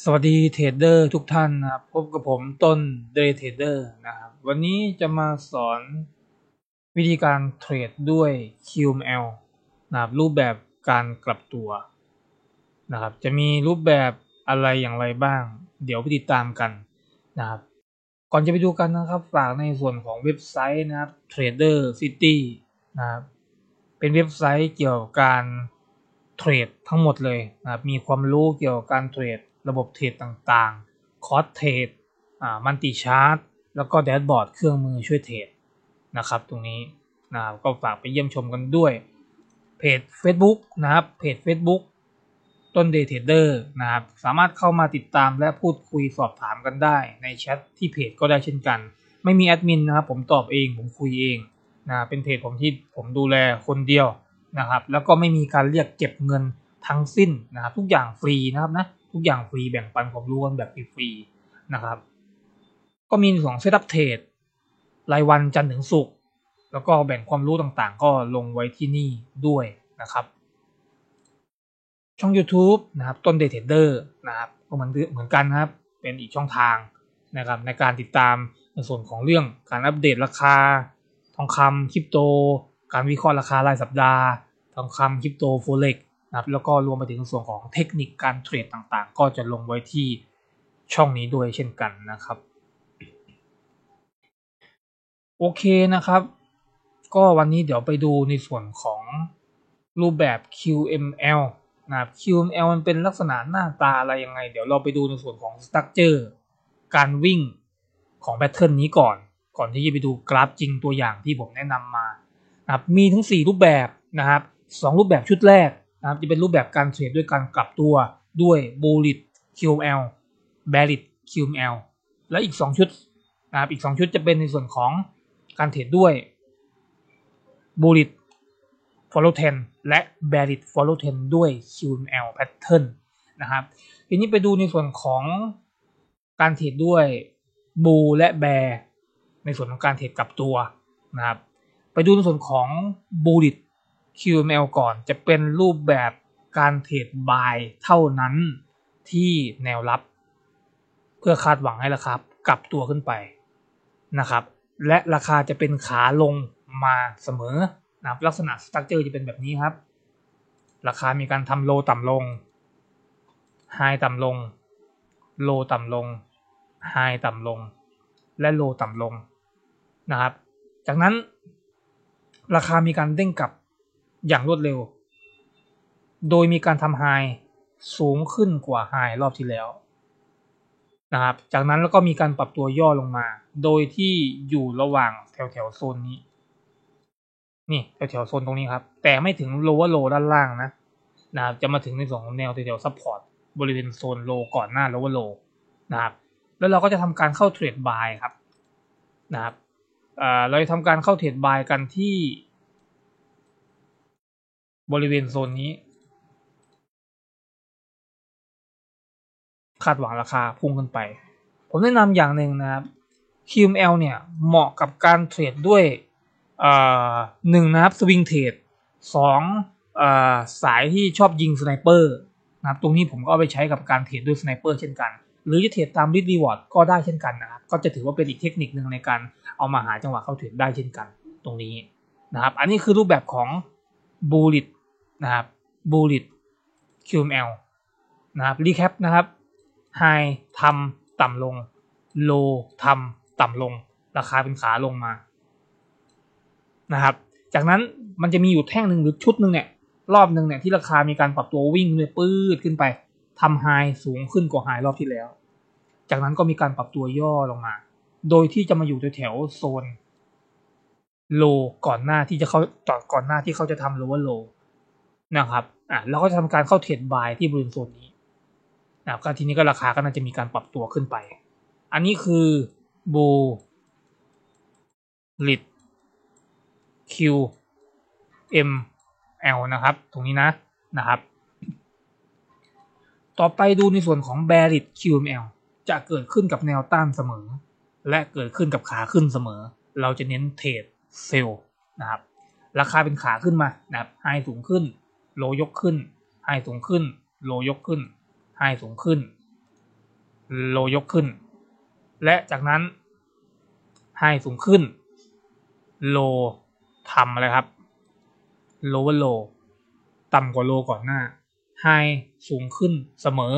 สวัสดีเทรดเดอร์ทุกท่านนะครับพบกับผมต้นเดย์เทรดเดอร์นะครับวันนี้จะมาสอนวิธีการเทรดด้วย QML นะครับรูปแบบการกลับตัวนะครับจะมีรูปแบบอะไรอย่างไรบ้างเดี๋ยวไปติดตามกันนะครับก่อนจะไปดูกันนะครับฝากในส่วนของเว็บไซต์นะครับ Trader City นะครับเป็นเว็บไซต์เกี่ยวกับการเทรดทั้งหมดเลยนะครับมีความรู้เกี่ยวกับการเทรดระบบเทรดต่างๆคอร์สเทรดมัลติชาร์ตแล้วก็แดชบอร์ดเครื่องมือช่วยเทรดนะครับตรงนี้นะครับก็ฝากไปเยี่ยมชมกันด้วยเพจ Facebook นะครับเพจ Facebook ต้นเดย์เทรดเดอร์นะครับสามารถเข้ามาติดตามและพูดคุยสอบถามกันได้ในแชทที่เพจก็ได้เช่นกันไม่มีแอดมินนะครับผมตอบเองผมคุยเองนะเป็นเพจผมที่ผมดูแลคนเดียวนะครับแล้วก็ไม่มีการเรียกเก็บเงินทั้งสิ้นนะครับทุกอย่างฟรีนะครับนะทุกอย่างฟรีแบ่งปันความรู้กันแบบฟรีๆนะครับก็มี2เซตอัพเทรดรายวันจันทร์ถึงศุกร์แล้วก็แบ่งความรู้ต่างๆก็ลงไว้ที่นี่ด้วยนะครับช่อง YouTube นะครับต้นเดย์เทรดเดอร์นะครับก็เหมือนกันนะครับเป็นอีกช่องทางนะครับในการติดตามในส่วนของเรื่องการอัปเดตราคาทองคำคริปโตการวิเคราะห์ราคารายสัปดาห์ทองคำคริปโตโฟเร็กซ์นะครับแล้วก็รวมไปถึงส่วนของเทคนิคการเทรดต่างๆก็จะลงไว้ที่ช่องนี้ด้วยเช่นกันนะครับโอเคนะครับก็วันนี้เดี๋ยวไปดูในส่วนของรูปแบบ QML นะครับ QML มันเป็นลักษณะหน้าตาอะไรยังไงเดี๋ยวเราไปดูในส่วนของ Structure การวิ่งของแพทเทิร์นนี้ก่อนที่จะไปดูกราฟจริงตัวอย่างที่ผมแนะนำมานะครับมีทั้ง4รูปแบบนะครับ2รูปแบบชุดแรกนะครับจะเป็นรูปแบบการเทรดด้วยการกลับตัวด้วย Bullish QML Bearish QML และอีก2ชุดนะครับอีก2ชุดจะเป็นในส่วนของการเทรดด้วย Bullish follow trend และ bearish follow trend ด้วย QML pattern นะครับทีนี้ไปดูในส่วนของการเทรดด้วย bull และ bear ในส่วนของการเทรดกลับตัวนะครับไปดูในส่วนของ bullish QML ก่อนจะเป็นรูปแบบการเทรด buy เท่านั้นที่แนวรับเพื่อคาดหวังให้ราคากลับตัวขึ้นไปนะครับและราคาจะเป็นขาลงมาเสมอนะครับลักษณะสตรัคเจอร์จะเป็นแบบนี้ครับราคามีการทำโลต่ำลงไฮต่ำลงโลต่ำลงไฮต่ำลงและโลต่ำลงนะครับจากนั้นราคามีการเด้งกลับอย่างรวดเร็วโดยมีการทำไฮสูงขึ้นกว่าไฮรอบที่แล้วนะครับจากนั้นแล้วก็มีการปรับตัวย่อลงมาโดยที่อยู่ระหว่างแถวโซนนี้นี่แถวโซนตรงนี้ครับแต่ไม่ถึง lower low ด้านล่างนะครับจะมาถึงในส่วนของแนวแถว support บริเวณโซน low ก่อนหน้า lower low นะครับแล้วเราก็จะทำการเข้าเทรด buy ครับนะครับเราจะทำการเข้าเทรด buy กันที่บริเวณโซนนี้คาดหวังราคาพุ่งขึ้นไปผมแนะนำอย่างหนึ่งนะครับ QML เนี่ยเหมาะกับการเทรดด้วยหนึ่งนะครับสวิงเทรดสองสายที่ชอบยิงสไนเปอร์นะครับตรงนี้ผมก็เอาไปใช้กับการเทรดด้วยสไนเปอร์เช่นกันหรือจะเทรดตามริดรีวอร์ดก็ได้เช่นกันนะครับก็จะถือว่าเป็นอีกเทคนิคนึงในการเอามาหาจังหวะเข้าเทรดได้เช่นกันตรงนี้นะครับอันนี้คือรูปแบบของ Bullish นะครับ Bullish QML นะครับรีแคปนะครับ High ทำต่ำลง Low ทำต่ำลงราคาเป็นขาลงมานะครับจากนั้นมันจะมีอยู่แท่งหนึ่งหรือชุดหนึ่งเนี่ยรอบหนึ่งเนี่ยที่ราคามีการปรับตัววิ่งเลยปื้ดขึ้นไปทำไฮสูงขึ้นกว่าไฮรอบที่แล้วจากนั้นก็มีการปรับตัวย่อลงมาโดยที่จะมาอยู่แถวโซนโลก่อนหน้าที่จะเขาก่อนหน้าที่เขาจะทำโลว์โลนะครับแล้วก็จะทำการเข้าเทรดบายที่บริเวณโซนนี้นะครับทีนี้ก็ราคาก็น่าจะมีการปรับตัวขึ้นไปอันนี้คือ Bullish QML นะครับตรงนี้นะครับต่อไปดูในส่วนของ bearish QML จะเกิดขึ้นกับแนวต้านเสมอและเกิดขึ้นกับขาขึ้นเสมอเราจะเน้นเทรดเซลล์นะครับราคาเป็นขาขึ้นมานะครับไฮสูงขึ้นโลยกขึ้นไฮสูงขึ้นโลยกขึ้นไฮสูงขึ้น โลยกขึ้นและจากนั้นไฮสูงขึ้นโลทำอะไรครับโลว่าโลต่ำกว่าโลก่อนหน้าไฮสูงขึ้นเสมอ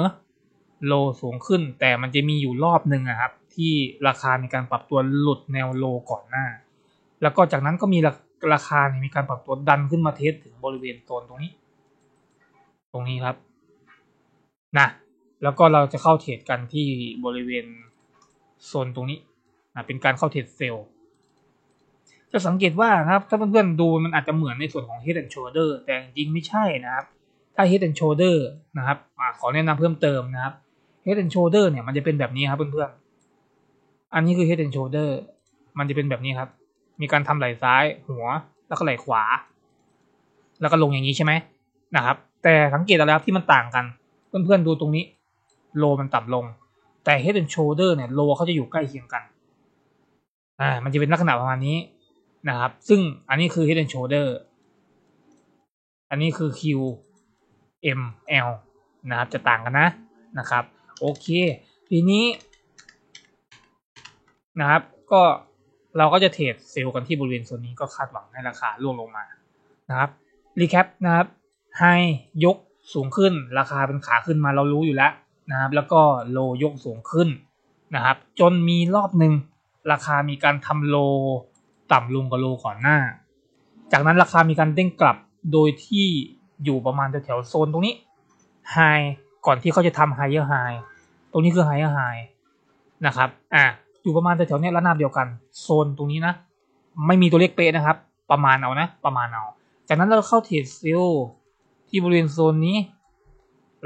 โลสูงขึ้นแต่มันจะมีอยู่รอบหนึ่งครับที่ราคามีการปรับตัวหลุดแนวโลก่อนหน้าแล้วก็จากนั้นก็มีราคามีการปรับตัวดันขึ้นมาเทสถึงบริเวณโซนตรงนี้ครับนะแล้วก็เราจะเข้าเทรดกันที่บริเวณโซนตรงนี้เป็นการเข้าเทรดเซลล์จะสังเกตว่าครับถ้าเพื่อนๆดูมันอาจจะเหมือนในส่วนของ Head and Shoulder แต่จริงๆไม่ใช่นะครับถ้า Head and Shoulder นะครับขอแนะนำเพิ่มเติมนะครับ Head and Shoulder เนี่ยมันจะเป็นแบบนี้ครับเพื่อนๆอันนี้คือ Head and Shoulder มันจะเป็นแบบนี้ครับมีการทำไหล่ซ้ายหัวแล้วก็ไหล่ขวาแล้วก็ลงอย่างนี้ใช่ไหมนะครับแต่สังเกตอะไรครับที่มันต่างกันเพื่อนๆดูตรงนี้โลมันต่ำลงแต่ Head and Shoulder เนี่ยโลเขาจะอยู่ใกล้เคียงกันมันจะเป็นลักษณะประมาณนี้นะครับซึ่งอันนี้คือ Head and Shoulder อันนี้คือ QML นะครับจะต่างกันนะครับโอเคทีนี้นะครับก็เราก็จะเทรดเซลล์กันที่บริเวณโซนนี้ก็คาดหวังให้ราคาร่วงลงมานะครับรีแคปนะครับไฮยกสูงขึ้นราคาเป็นขาขึ้นมาเรารู้อยู่แล้วนะครับแล้วก็โลยกสูงขึ้นนะครับจนมีรอบหนึ่งราคามีการทำโลต่ำลงกว่าโลก่อนหน้าจากนั้นราคามีการเด้งกลับโดยที่อยู่ประมาณแถวโซนตรงนี้ไฮก่อนที่เขาจะทำไฮเออร์ไฮตรงนี้คือไฮเออร์ไฮนะครับอยู่ประมาณแถวๆนี้ระนาบเดียวกันโซนตรงนี้นะไม่มีตัวเลขเป๊ะนะครับประมาณเอาจากนั้นเราเข้าเทรดเซลล์ที่บริเวณโซนนี้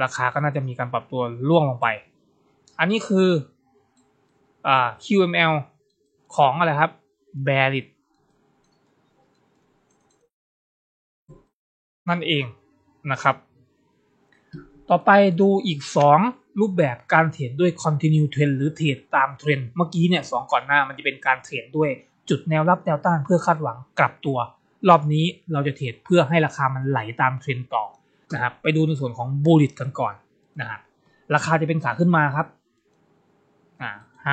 ราคาก็น่าจะมีการปรับตัวล่วงลงไปอันนี้คือQML ของอะไรครับ Bearish นั่นเองนะครับต่อไปดูอีก2รูปแบบการเทรดด้วย Continue Trend หรือเทรดตามเทรนด์เมื่อกี้เนี่ย2ก่อนหน้ามันจะเป็นการเทรดด้วยจุดแนวรับแนวต้านเพื่อคาดหวังกลับตัวรอบนี้เราจะเทรดเพื่อให้ราคามันไหลตามเทรนด์ต่อนะครับไปดูในส่วนของ Bullish กันก่อนนะครับราคาจะเป็นขาขึ้นมาครับไฮ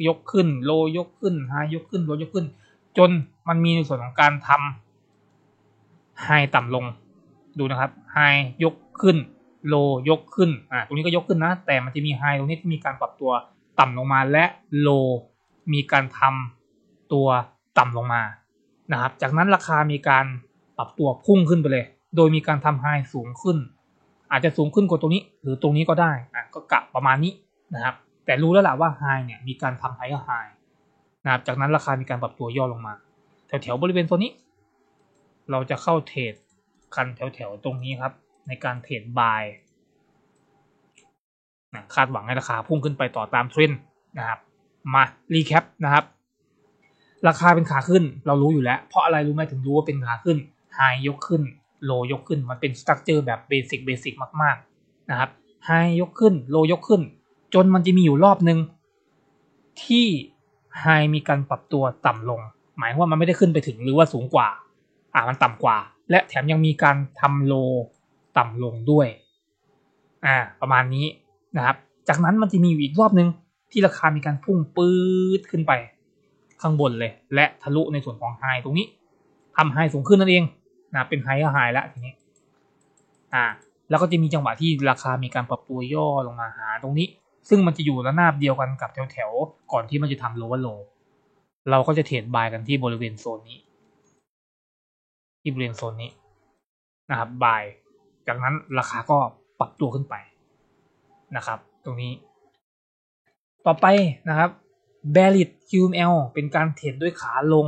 ยกขึ้นโลยกขึ้นไฮยกขึ้นโลยกขึ้นจนมันมีในส่วนของการทำไฮต่ำลงดูนะครับไฮยกขึ้นโลยกขึ้นตรงนี้ก็ยกขึ้นนะแต่มันจะมีไฮตรงนี้ที่มีการปรับตัวต่ำลงมาและโลมีการทำตัวต่ำลงมานะครับจากนั้นราคามีการปรับตัวพุ่งขึ้นไปเลยโดยมีการทำไฮสูงขึ้นอาจจะสูงขึ้นกว่าตรงนี้หรือตรงนี้ก็ได้ก็กะประมาณนี้นะครับแต่รู้แล้วล่ะว่าไฮเนี่ยมีการทำไฮกับไฮนะครับจากนั้นราคามีการปรับตัวย่อลงมาแถวๆบริเวณตัวนี้เราจะเข้าเทรดกันแถวๆตรงนี้ครับในการเทรดบายคาดหวังให้ราคาพุ่งขึ้นไปต่อตามเทรนด์นะครับมารีแคปนะครับราคาเป็นขาขึ้นเรารู้อยู่แล้วเพราะอะไรรู้ไหมถึงรู้ว่าเป็นขาขึ้นไฮยกขึ้นโลยกขึ้นมันเป็นสตรัคเจอร์แบบเบสิกมากๆนะครับไฮยกขึ้นโลยกขึ้นจนมันจะมีอยู่รอบนึงที่ไฮมีการปรับตัวต่ำลงหมายว่ามันไม่ได้ขึ้นไปถึงหรือว่าสูงกว่ามันต่ำกว่าและแถมยังมีการทำโลต่ำลงด้วยประมาณนี้นะครับจากนั้นมันจะมีอีกรอบนึงที่ราคามีการพุ่งปื๊ดขึ้นไปข้างบนเลยและทะลุในส่วนของไฮตรงนี้ทำไฮสูงขึ้นนั่นเองนะเป็นไฮก็ไฮแล้วทีนี้แล้วก็จะมีจังหวะที่ราคามีการปรับตัวย่อลงมาหาตรงนี้ซึ่งมันจะอยู่ระนาบเดียวกันกับแถวๆก่อนที่มันจะทำโลว์โลเราก็จะเทรดบายกันที่บริเวณโซนนี้ที่บริเวณโซนนี้นะครับบายจากนั้นราคาก็ปรับตัวขึ้นไปนะครับตรงนี้ต่อไปนะครับ Bearish QML เป็นการเทรดด้วยขาลง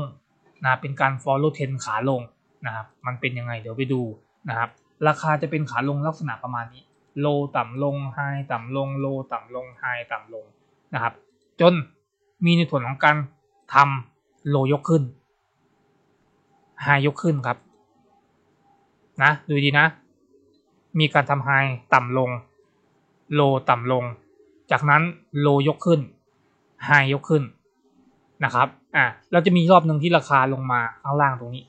นะเป็นการ follow trend ขาลงนะครับมันเป็นยังไงเดี๋ยวไปดูนะครับราคาจะเป็นขาลงลักษณะประมาณนี้โลต่ำลงไฮต่ำลงโลต่ำลงไฮต่ำลงนะครับจนมีในส่วนของการทำโลยกขึ้นไฮยกขึ้นครับนะดูดีนะมีการทำไฮต่ำลงโลต่ำลงจากนั้นโลยกขึ้นไฮยกขึ้นนะครับเราจะมีรอบหนึ่งที่ราคาลงมาข้างล่างตรงนี้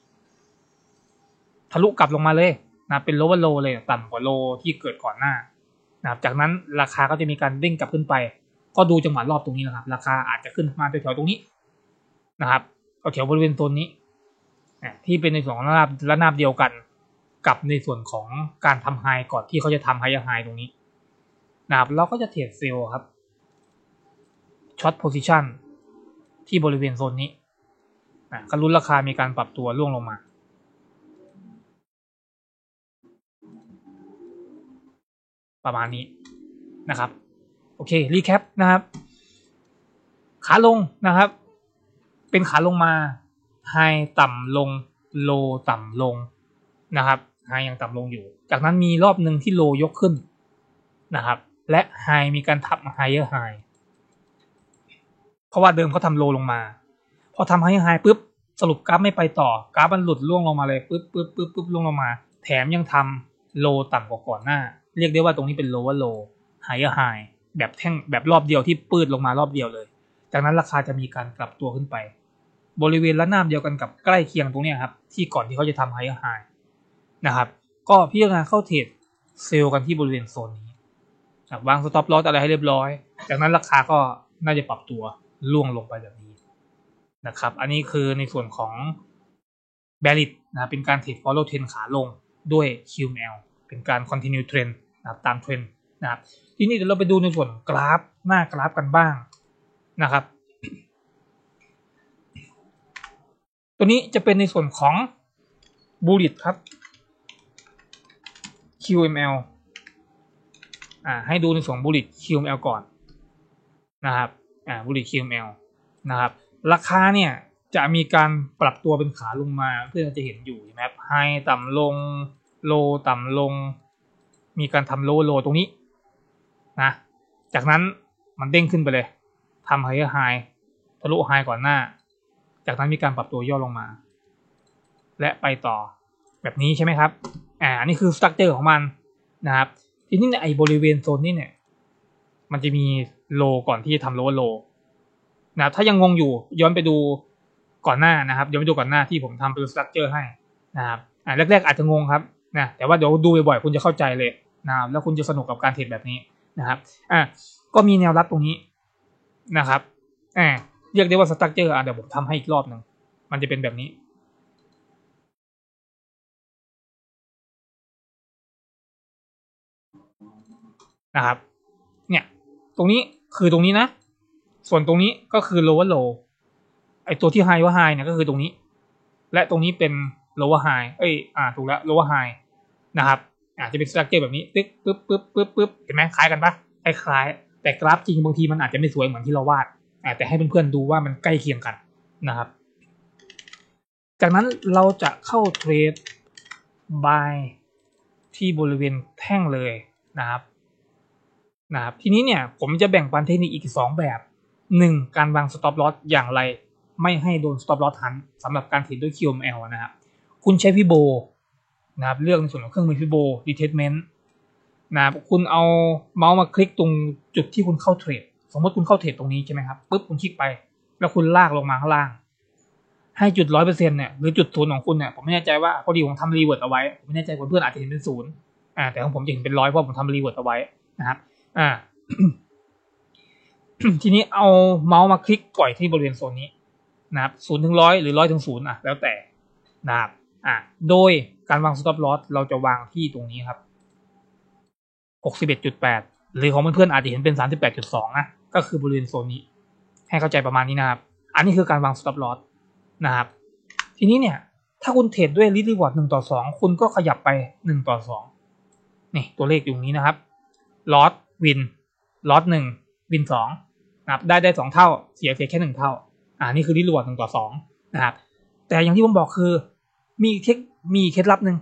ทะลุกลับลงมาเลยนะเป็นโลว์โลเลยต่ำกว่าโลที่เกิดก่อนหน้านะครับจากนั้นราคาก็จะมีการเด้งกลับขึ้นไป ก็ดูจังหวะรอบตรงนี้นะครับราคาอาจจะขึ้นมาแถวๆตรงนี้นะครับแถวบริเวณโซนนี้ที่เป็นในส่วนของระนาบเดียวกันกับในส่วนของการทำไฮก่อนที่เขาจะทำไฮไฮตรงนี้นะครับเราก็จะเทรดเซลล์ครับช็อตโพซิชันที่บริเวณโซนนี้ก็ลุ้นราคามีการปรับตัวร่วงลงมาประมาณนี้นะครับโอเครีแคปนะครับขาลงนะครับเป็นขาลงมาไฮต่ำลงโลต่ำลงนะครับไฮยังต่ำลงอยู่จากนั้นมีรอบหนึ่งที่โลยกขึ้นนะครับและไฮมีการทับไฮเยอร์ไฮเพราะว่าเดิมเขาทำโลลงมาพอทำไฮไฮปุ๊บสรุปกราฟไม่ไปต่อกราฟมันหลุดล่วงลงมาเลยปุ๊บล่วงลงมาแถมยังทำโลต่ำกว่าก่อนหน้าเรียกได้ว่าตรงนี้เป็นโลว่าโลไฮเยอร์ไฮแบบแท่งแบบรอบเดียวที่ปืดลงมารอบเดียวเลยจากนั้นราคาจะมีการกลับตัวขึ้นไปบริเวณระนาบเดียวกันกับใกล้เคียงตรงนี้ครับที่ก่อนที่เขาจะทำไฮเยอร์ไฮนะครับก็พิจารณาเข้าเทรดเซลล์กันที่บริเวณโซนนี้วางสต็อปลอสอะไรให้เรียบร้อยจากนั้นราคาก็น่าจะปรับตัวล่วงลงไปแบบนี้นะครับอันนี้คือในส่วนของ bearish นะเป็นการเทรด follow trend ขาลงด้วย QML เป็นการ continue trend นะครับตามเทรนด์นะครับทีนี้เดี๋ยวเราไปดูในส่วนกราฟหน้ากราฟกันบ้างนะครับตัวนี้จะเป็นในส่วนของ bullish ครับ QML ให้ดูในส่วน bullish QML ก่อนนะครับbullish QML นะครับราคาเนี่ยจะมีการปรับตัวเป็นขาลงมาเพื่อจะเห็นอยู่ใช่ไหมครับไฮต่ำลงโลต่ำลงมีการทำโลตรงนี้นะจากนั้นมันเด้งขึ้นไปเลยทำไฮไฮทะลุไฮก่อนหน้าจากนั้นมีการปรับตัวย่อลงมาและไปต่อแบบนี้ใช่ไหมครับอันนี้คือสตรัคเจอร์ของมันนะครับทีนี้ในไอบริเวณโซนนี้เนี่ยมันจะมีโลก่อนที่จะทำโลนะถ้ายังงงอยู่ย้อนไปดูก่อนหน้านะครับย้อนไปดูก่อนหน้าที่ผมทำเป็นสตรัคเจอร์ให้นะครับแรกๆอาจจะงงครับนะแต่ว่าเดี๋ยวดูบ่อยๆคุณจะเข้าใจเลยนะครับแล้วคุณจะสนุกกับการเทรดแบบนี้นะครับก็มีแนวรับตรงนี้นะครับเรียกได้ว่าสตรัคเจอร์เดี๋ยวผมทำให้อีกรอบหนึ่งมันจะเป็นแบบนี้นะครับเนี่ยตรงนี้คือตรงนี้นะส่วนตรงนี้ก็คือ lower low ไอตัวที่ high ว่า high เนี่ยก็คือตรงนี้และตรงนี้เป็น lower high ถูกแล้ว lower high นะครับจะเป็น structure แบบนี้ตึ๊กปึ๊บเห็นไหมคล้ายกันปะคล้ายๆแต่กราฟจริงบางทีมันอาจจะไม่สวยเหมือนที่เราวาดแต่ให้เพื่อนๆดูว่ามันใกล้เคียงกันนะครับจากนั้นเราจะเข้าเทรด buy ที่บริเวณแท่งเลยนะครับทีนี้เนี่ยผมจะแบ่งปันเทคนิคอีก2แบบ1การวาง stop loss อย่างไรไม่ให้โดน stop loss ทันสำหรับการเทรดด้วย QML นะครับคุณใช้ฟิโบนะครับเลือกในส่วนของเครื่องมือฟิโบ detachment นะครับคุณเอาเมาส์มาคลิกตรงจุดที่คุณเข้าเทรดสมมติคุณเข้าเทรดตรงนี้ใช่ไหมครับปุ๊บคุณคลิกไปแล้วคุณลากลงมาข้างล่างให้จุด 100% เนี่ยหรือจุดศูนย์ของคุณเนี่ยผมไม่แน่ใจว่าพอดีผมทำรีเวิร์ดเอาไว้ผมไม่แน่ใจว่าเพื่อนอาจจะเห็นเป็น0แต่ของผมจะเห็นเป็น100เพราะผมทำรีเวิร์ดเอาไว้นะครับทีนี้เอาเมาส์มาคลิกปล่อยที่บริเวณโซนนี้นะครับ0 ถึง 100หรือ100 ถึง 0แล้วแต่นะครับโดยการวาง stop loss เราจะวางที่ตรงนี้ครับ 61.8 หรือของเพื่อนๆอาจจะเห็นเป็น 38.2 นะก็คือบริเวณโซนนี้ให้เข้าใจประมาณนี้นะครับอันนี้คือการวาง stop loss นะครับทีนี้เนี่ยถ้าคุณเทรดด้วย risk reward 1/2คุณก็ขยับไป1/2นี่ตัวเลขอยู่ตรงนี้นะครับ loss win loss 1 win 2นะครับได้2เท่าเสียแค่1เท่านี่คือ risk reward 1/2นะครับแต่อย่างที่ผมบอกคือมีเคล็ดลับนึง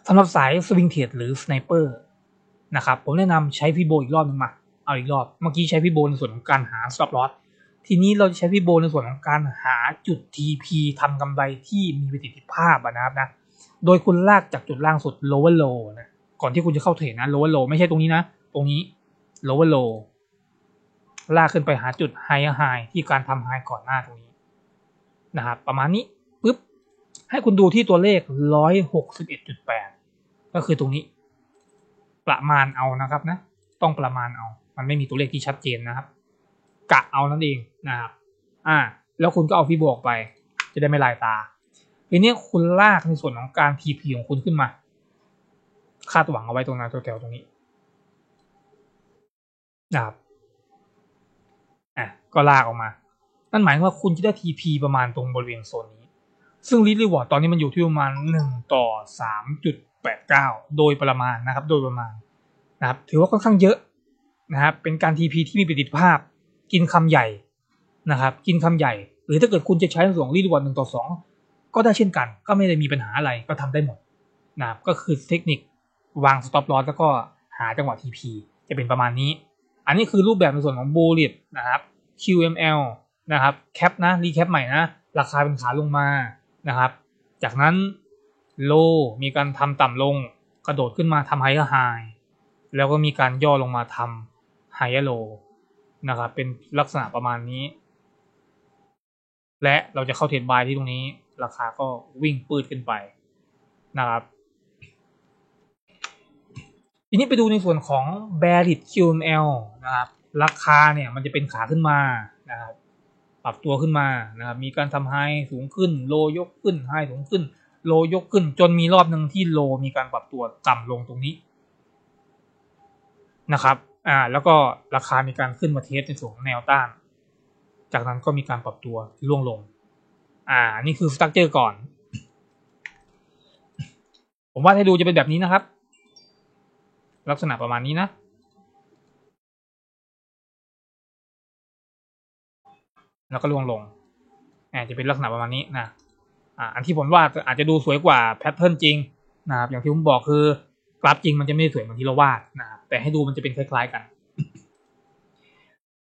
สำหรับสายสวิงเทรดหรือสไนเปอร์นะครับผมแนะนำใช้ฟิโบอีกรอบนึงมาเอาอีกรอบเมื่อกี้ใช้ฟิโบในส่วนของการหา stop loss ทีนี้เราจะใช้ฟิโบในส่วนของการหาจุด TP ทำกำไรที่มีประสิทธิภาพนะครับนะโดยคุณลากจากจุดล่างสุด lower low นะก่อนที่คุณจะเข้าเทรดนะ lower low ไม่ใช่ตรงนี้นะตรงนี้ lower low ลากขึ้นไปหาจุด higher high ที่การทำ high ก่อนหน้าตรงนี้นะครับประมาณนี้ปึ๊บให้คุณดูที่ตัวเลข 161.8 ก็คือตรงนี้ประมาณเอานะครับนะต้องประมาณเอา มันไม่มีตัวเลขที่ชัดเจนนะครับกะเอานั่นเองนะครับแล้วคุณก็เอาฟิโบออกไปจะได้ไม่ลายตาทีนี้คุณลากในส่วนของการ TP ของคุณขึ้นมาคาดหวังเอาไว้ตรงนั้นแถวๆตรงนี้นะครับก็ลากออกมานั่นหมายว่าคุณจะได้ TP ประมาณตรงบริเวณโซนนี้ซึ่ง Risk Reward ตอนนี้มันอยู่ที่ประมาณ1 ต่อ 3.89 โดยประมาณนะครับโดยประมาณนะครับถือว่าค่อนข้างเยอะนะครับเป็นการ TP ที่มีประสิทธิภาพกินคำใหญ่นะครับกินคำใหญ่หรือถ้าเกิดคุณจะใช้ในส่วนของ Risk Reward 1 ต่อ 2ก็ได้เช่นกันก็ไม่ได้มีปัญหาอะไรก็ทำได้หมดนะครับก็คือเทคนิควาง Stop Loss แล้วก็หาจังหวะ TP จะเป็นประมาณนี้อันนี้คือรูปแบบในส่วนของ Bullish นะครับ QML นะครับแคปนะรีแคปใหม่นะราคาเป็นขาลงมานะครับจากนั้นโลมีการทำต่ำลงกระโดดขึ้นมาทำไฮเออร์ไฮแล้วก็มีการย่อลงมาทำไฮเออร์โลนะครับเป็นลักษณะประมาณนี้และเราจะเข้าเทรดบายที่ตรงนี้ราคาก็วิ่งปืดขึ้นไปนะครับทีนี้ไปดูในส่วนของ Bearish QML นะครับราคาเนี่ยมันจะเป็นขาขึ้นมานะครับปรับตัวขึ้นมานะครับมีการทำไฮสูงขึ้นโลยกขึ้นไฮสูงขึ้นโลยกขึ้นจนมีรอบหนึ่งที่โลมีการปรับตัวต่ำลงตรงนี้นะครับแล้วก็ราคามีการขึ้นมาเทสในส่วนของแนวต้านจากนั้นก็มีการปรับตัวล่วงลงนี่คือสตรัคเจอร์ก่อนผมว่าให้ดูจะเป็นแบบนี้นะครับลักษณะประมาณนี้นะแล้วก็ล่วงลงจะเป็นลักษณะประมาณนี้นะอันที่ผมว่าอาจจะดูสวยกว่าแพทเทิร์นจริงนะครับอย่างที่ผมบอกคือกราฟจริงมันจะไม่สวยเหมือนที่เราวาดนะครับแต่ให้ดูมันจะเป็นคล้ายๆกัน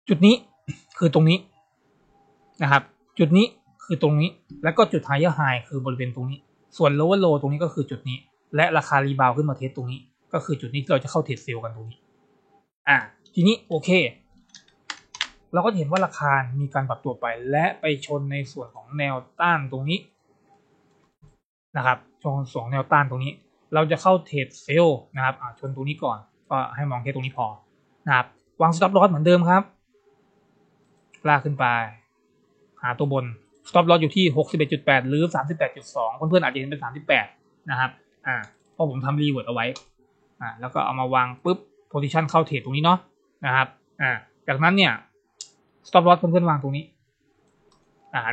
จุดนี้คือตรงนี้นะครับจุดนี้คือตรงนี้แล้วก็จุดไฮเออร์ไฮคือบริเวณตรงนี้ส่วนโลเวอร์โลตรงนี้ก็คือจุดนี้และราคารีบาวขึ้นมาเทสตรงนี้ก็คือจุดนี้ที่เราจะเข้าเทรดเซลล์กันตรงนี้ทีนี้โอเคเราก็เห็นว่าราคามีการปรับตัวไปและไปชนในส่วนของแนวต้านตรงนี้นะครับชนสองแนวต้านตรงนี้เราจะเข้าเทรดเซลล์นะครับชนตรงนี้ก่อนก็ให้มองแค่ตรงนี้พอนะครับวางสต็อปลอสเหมือนเดิมครับลากขึ้นไปหาตัวบน stop loss อยู่ที่ 61.8 หรือ 38.2 เพื่อนๆอาจจะเห็นเป็น 38 นะครับเพราะผมทำรีเวิร์ดเอาไว้แล้วก็เอามาวางปุ๊บ position เข้าเทรดตรงนี้เนาะนะครับจากนั้นเนี่ย stop loss เพื่อนๆวางตรงนี้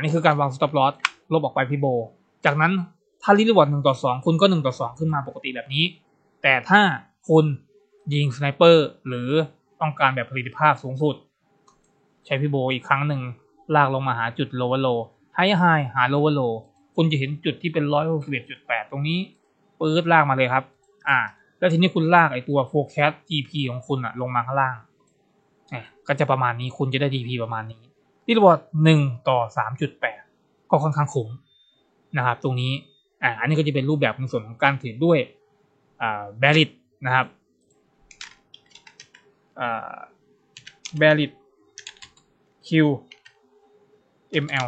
นี่คือการวาง stop loss ลบออกไปพี่โบจากนั้นถ้ารีเวิร์ด1 ต่อ 2คุณก็1 ต่อ 2ขึ้นมาปกติแบบนี้แต่ถ้าคุณยิงสไนเปอร์หรือต้องการแบบประสิทธิภาพสูงสุดใช้พี่โบอีกครั้งหนึ่งลากลงมาหาจุด lower low high high หา lower low คุณจะเห็นจุดที่เป็น 161.8 ตรงนี้ปื๊ดลากมาเลยครับแล้วทีนี้คุณลากไอตัว forecast GP ของคุณลงมาข้างล่างก็จะประมาณนี้คุณจะได้ GP ประมาณนี้ที่เรียกว่า1 ต่อ 3.8 ก็ค่อนข้างคุ้มนะครับตรงนี้อันนี้ก็จะเป็นรูปแบบในส่วนของการเทรดด้วยbearish นะครับbearish QML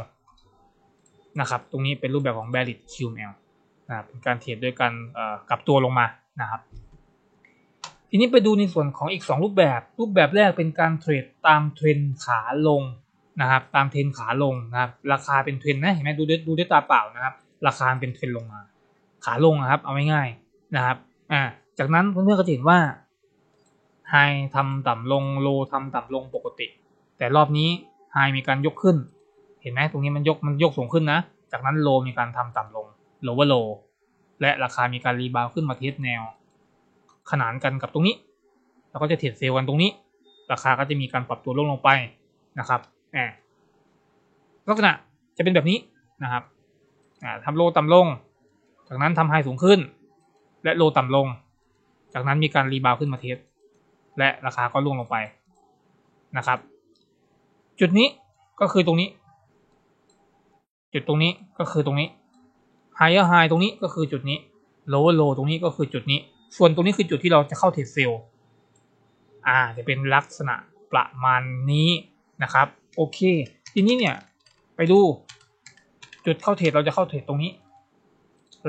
นะครับตรงนี้เป็นรูปแบบของ bearish QML นะครับเป็นการเทรดด้วยกันกลับตัวลงมานะครับทีนี้ไปดูในส่วนของอีก2รูปแบบแรกเป็นการเทรดตามเทรนขาลงนะครับตามเทรนขาลงนะครับราคาเป็นเทรนนะเห็นไหมดูด้วยตาเปล่านะครับราคาเป็นเทรนลงมาขาลงนะครับเอาง่ายๆนะครับจากนั้นเพื่อนๆก็จะเห็นว่าไฮทำต่ำลงโลทำต่ำลงปกติแต่รอบนี้ไฮมีการยกขึ้นเห็นไหมตรงนี้มันยกสูงขึ้นนะจากนั้นโลมีการทำต่ำลง lower low และราคามีการรีบาวขึ้นมาเทสแนวขนานกันกับตรงนี้แล้วก็จะเทรดเซลล์กันตรงนี้ราคาก็จะมีการปรับตัวลงไปนะครับลักษณะจะเป็นแบบนี้นะครับทำโลต่ำลงจากนั้นทำไฮสูงขึ้นและโลต่ำลงจากนั้นมีการรีบาวขึ้นมาเทสและราคาก็ล่วงลงไปนะครับจุดนี้ก็คือตรงนี้จุดตรงนี้ก็คือตรงนี้ไฮเออร์ไฮตรงนี้ก็คือจุดนี้โลเวอร์โลตรงนี้ก็คือจุดนี้ส่วนตรงนี้คือจุดที่เราจะเข้าเทรดเซลล์จะเป็นลักษณะประมาณนี้นะครับโอเคทีนี้เนี่ยไปดูจุดเข้าเทรดเราจะเข้าเทรดตรงนี้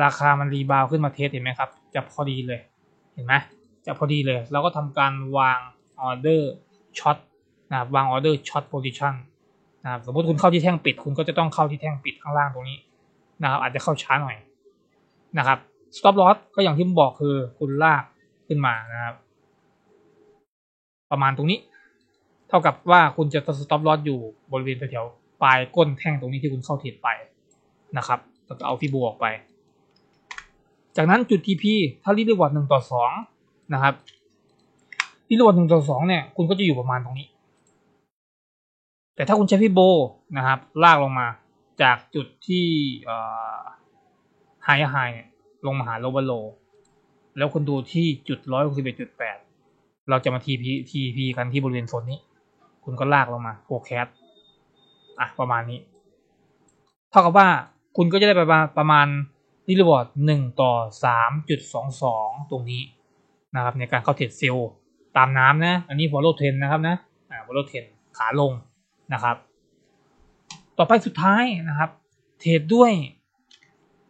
ราคามันรีบาวขึ้นมาเทสเห็นไหมครับจะพอดีเลยเห็นไหมจะพอดีเลยเราก็ทำการวางออเดอร์ ช็อตนะครับวางออเดอร์ช็อตโพซิชันนะครับสมมติคุณเข้าที่แท่งปิดคุณก็จะต้องเข้าที่แท่งปิดข้างล่างตรงนี้นะครับอาจจะเข้าช้าหน่อยนะครับ stop loss ก็อย่างที่ผมบอกคือคุณลากขึ้นมานะครับประมาณตรงนี้เท่ากับว่าคุณจะ stop loss อยู่บริเวณแถวปลายก้นแท่งตรงนี้ที่คุณเข้าเทรดไปนะครับแล้วก็เอาฟิโบออกไปจากนั้นจุด TP ถ้ารีดวอร์ด1 ต่อ 2นะครับรีดวอร์ด1 ต่อ 2เนี่ยคุณก็จะอยู่ประมาณตรงนี้แต่ถ้าคุณใช้ฟิโบนะครับลากลงมาจากจุดที่ไฮเนี่ยลงมาหาโลว์โลแล้วคุณดูที่จุด 161.8 เราจะมา TP กันที่บริเวณโซนนี้คุณก็ลากลงมาโฟร์แคสประมาณนี้เท่ากับว่าคุณก็จะได้ประมาณรีวอร์ด1 ต่อ 3.22 ตรงนี้นะครับในการเข้าเทรดเซลล์ตามน้ำนะอันนี้ follow trend นะครับนะfollow trend ขาลงนะครับต่อไปสุดท้ายนะครับเทรดด้วย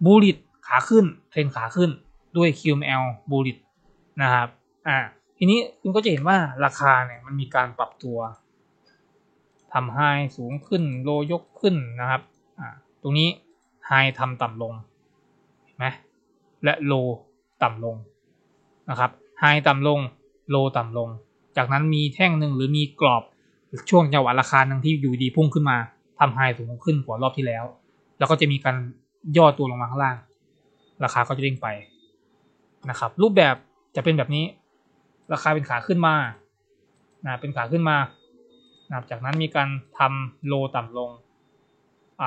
บูลลิตขาขึ้นเทรนขาขึ้นด้วย QML บูลลิตนะครับทีนี้คุณก็จะเห็นว่าราคาเนี่ยมันมีการปรับตัวทำไฮสูงขึ้นโลยกขึ้นนะครับตรงนี้ไฮทำต่ำลงเห็นไหมและโลต่ำลงนะครับไฮต่ำลงโลต่ำลงจากนั้นมีแท่งหนึ่งหรือมีกรอบช่วงจังหวะราคาหนึ่งที่อยู่ดีพุ่งขึ้นมาทำไฮสูงขึ้นกว่ารอบที่แล้วแล้วก็จะมีการย่อตัวลงมาข้างล่างราคาก็จะเด้งไปนะครับรูปแบบจะเป็นแบบนี้ราคาเป็นขาขึ้นมาเป็นขาขึ้นมาจากนั้นมีการทำโลต่ำลง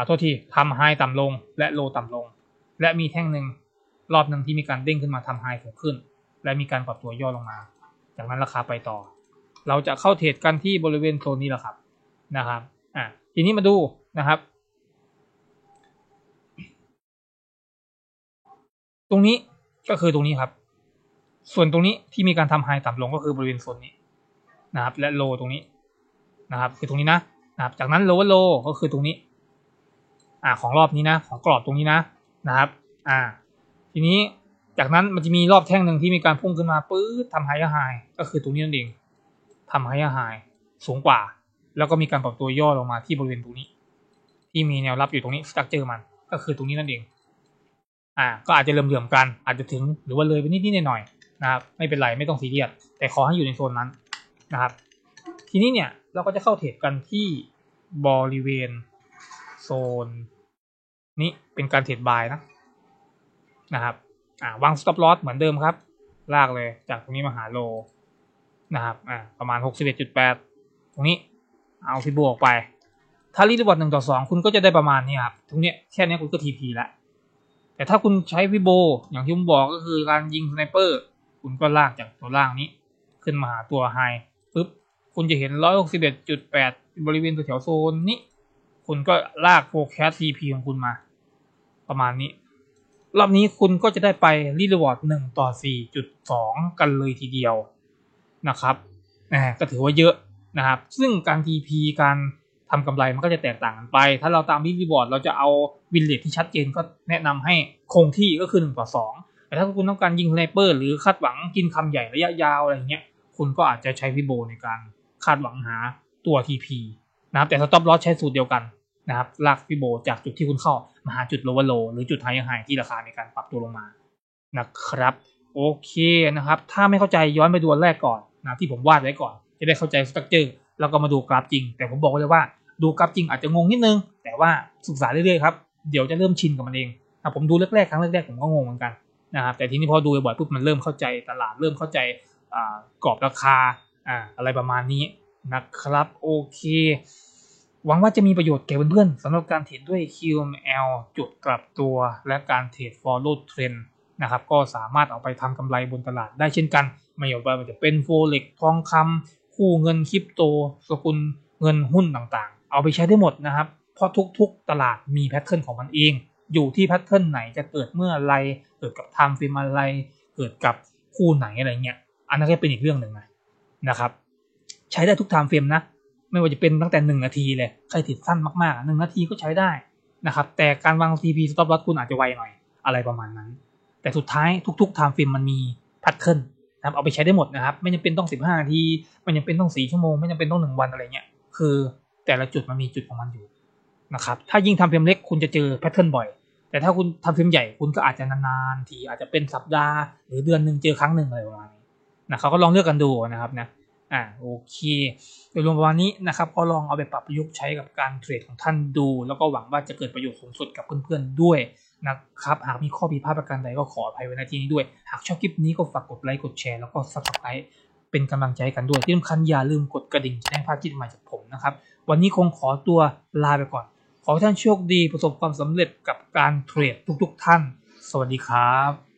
โทษทีทำไฮต่ำลงและโลต่ำลงและมีแท่งหนึ่งรอบหนึ่งที่มีการเด้งขึ้นมาทำไฮสูงขึ้นและมีการปรับตัวย่อลงมาจากนั้นราคาไปต่อเราจะเข้าเทรดกันที่บริเวณโซนนี้แหละครับนะครับทีนี้มาดูนะครับตรงนี้ก็คือตรงนี้ครับส่วนตรงนี้ที่มีการทำไฮต่ำลงก็คือบริเวณโซนนี้นะครับและโลตรงนี้นะครับคือตรงนี้นะครับจากนั้นโลว์โลก็คือตรงนี้ของรอบนี้นะของกรอบตรงนี้นะครับทีนี้จากนั้นมันจะมีรอบแท่งหนึ่งที่มีการพุ่งขึ้นมาปื๊ดทำไฮไฮก็คือตรงนี้นั่นเองทำไฮไฮสูงกว่าแล้วก็มีการปรับตัวย่อลงมาที่บริเวณตรงนี้ที่มีแนวรับอยู่ตรงนี้สตรัคเจอร์มันก็คือตรงนี้นั่นเองก็อาจจะเหลื่อมๆกันอาจจะถึงหรือว่าเลยไปนิดๆหน่อยๆนะครับไม่เป็นไรไม่ต้องซีเรียสแต่ขอให้อยู่ในโซนนั้นนะครับทีนี้เนี่ยเราก็จะเข้าเทรดกันที่บริเวณโซนนี้เป็นการเทรดบายนะครับวาง stop loss เหมือนเดิมครับลากเลยจากตรงนี้มาหาโลนะครับประมาณ 61.8 ตรงนี้เอาฟิโบออกไปถ้ารีดวอร์ด1 ต่อ 2คุณก็จะได้ประมาณนี้ครับตรงนี้แค่นี้คุณก็ TP แล้วแต่ถ้าคุณใช้ฟิโบอย่างที่ผมบอกก็คือการยิงสไนเปอร์คุณก็ลากจากตัวล่างนี้ขึ้นมาหาตัวไฮปุ๊บคุณจะเห็น 161.8 บริเวณแถวโซนนี้คุณก็ลากโฟร์แคส TP ของคุณมาประมาณนี้รอบนี้คุณก็จะได้ไปรีดวอร์ด1 ต่อ 4.2 กันเลยทีเดียวนะครับก็ถือว่าเยอะนะครับซึ่งการ TP การทำกำไรมันก็จะแตกต่างกันไปถ้าเราตามรีวอร์ดเราจะเอาวินเลทที่ชัดเจนก็แนะนำให้คงที่ก็คือ1 ต่อ 2แต่ถ้าคุณต้องการยิงสไนเปอร์หรือคาดหวังกินคำใหญ่ระยะยาวอะไรเงี้ยคุณก็อาจจะใช้ฟิโบในการคาดหวังหาตัว TP นะครับแต่ stop loss ใช้สูตรเดียวกันนะครับลากฟิโบจากจุดที่คุณเข้ามาหาจุด lower low หรือจุด high high ที่ราคาในการปรับตัวลงมานะครับโอเคนะครับถ้าไม่เข้าใจย้อนไปดูอันแรกก่อนนะที่ผมวาดไว้ก่อนจะได้เข้าใจสตรัคเจอร์แล้วก็มาดูกราฟจริงแต่ผมบอกเลยว่าดูกราฟจริงอาจจะงงนิดนึงแต่ว่าศึกษาเรื่อยๆครับเดี๋ยวจะเริ่มชินกับมันเองผมดูแรกๆครั้งแรกๆผมก็งงเหมือนกันนะครับแต่ทีนี้พอดูบ่อยปุ๊บมันเริ่มเข้าใจตลาดเริ่มเข้าใจกรอบราคาอะไรประมาณนี้นะครับโอเคหวังว่าจะมีประโยชน์แก่เพื่อนๆสำหรับการเทรดด้วย QML จุดกลับตัวและการเทรด follow trend นะครับก็สามารถเอาไปทำกำไรบนตลาดได้เช่นกันไม่ว่ามันจะเป็นโฟเร็กทองคำคู่เงินคริปโตสกุลเงินหุ้นต่างๆเอาไปใช้ได้หมดนะครับเพราะทุกๆตลาดมีแพทเทิร์นของมันเองอยู่ที่แพทเทิร์นไหนจะเกิดเมื่อไรเกิดกับไทม์เฟรมอะไรเกิดกับคู่ไหนอะไรเงี้ยอันนั้นก็เป็นอีกเรื่องหนึ่งนะครับใช้ได้ทุกไทม์เฟรมนะไม่ว่าจะเป็นตั้งแต่1 นาทีเลยใครติดสั้นมากๆ1 นาทีก็ใช้ได้นะครับแต่การวาง TP stop loss คุณอาจจะไวหน่อยอะไรประมาณนั้นแต่สุดท้ายทุกๆไทม์เฟรมมันมีแพทเทิร์น นะครับเอาไปใช้ได้หมดนะครับไม่จำเป็นต้อง15นาทีไม่จำเป็นต้อง4ชั่วโมงไม่จำเป็นต้อง1วันอะไรเงี้ยคือแต่ละจุดมันมีจุดของมันอยู่นะครับถ้ายิ่งทำเฟรมเล็กคุณจะเจอแพทเทิร์นบ่อยแต่ถ้าคุณทำเฟรมใหญ่คุณก็อาจจะนานๆทีอาจจะเป็นสัปดาห์หรือเดือนนึงเจอครั้งนึงอะไรประมาณนี้นะครับก็ลองเลือกกันดูนะครับนะโอเคโดยรวมประมาณนี้นะครับก็ลองเอาไปปรับประยุกต์ใช้กับการเทรดของท่านดูแล้วก็หวังว่าจะเกิดประโยชน์สูงสุดกับเพื่อนๆด้วยนะครับหากมีข้อผิดพลาดประการใดก็ขออภัยไว้ณที่นี้ด้วยหากชอบคลิปนี้ก็ฝากกดไลค์กดแชร์แล้วก็ Subscribe เป็นกำลังใจกันด้วยที่สำคัญอย่าลืมกดกระดิ่งแจ้งพลาดคลิปใหม่จากผมนะครับวันนี้คงขอตัวลาไปก่อนขอให้ท่านโชคดีประสบความสำเร็จกับการเทรดทุกๆท่านสวัสดีครับ